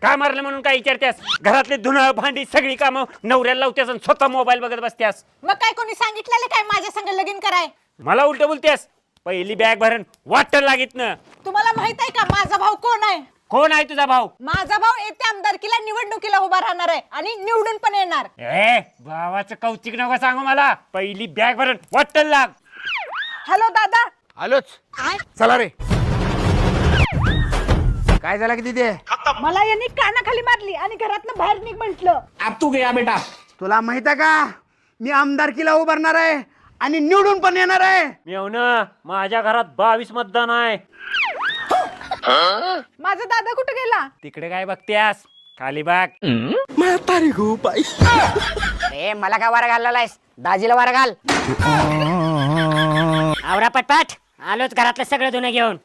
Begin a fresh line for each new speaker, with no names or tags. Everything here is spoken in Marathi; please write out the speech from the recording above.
काय मारलं म्हणून काय विचारत्यास? घरातले धुणं भांडी सगळी कामं नवऱ्याला लावत्यास आणि स्वतः मोबाईल बघत बसत्यास.
मग काय कोणी सांगितलेलं काय माझ्या संग लगीन कराय?
मला उलट बोलतेस. पहिली बॅग भरण वाटत लागित ना.
तुम्हाला माहित आहे का माझा भाऊ कोण आहे?
कोण आहे तुझा भाऊ?
माझा भाऊ येत्या आमदारकीला निवडणुकीला उभा राहणार आहे आणि निवडून पण येणार.
भावाचं कौतिक नका सांगू मला. पहिली बॅग भरण वाटत लाग.
हॅलो दादा.
आलोच. चला रे. काय झालं की तिथे?
मला यांनी कानाखाली मारली आणि घरातनं बाहेर निघ म्हटलं.
अब तू गया बेटा.
तुला माहित आहे का मी आमदारकीला उभारणार आहे आणि निवडून पण येणार आहे.
मेवणं माझ्या घरात 22 मतदान आहे.
माझा दादा कुठे गेला?
तिकडे काय बघत्यास? खाली बाग.
ए मला काय वारा घाललायस? दाजीला वारा घाल. आवरा पटपट. आलोच घरातलं सगळं धुणं घेऊन.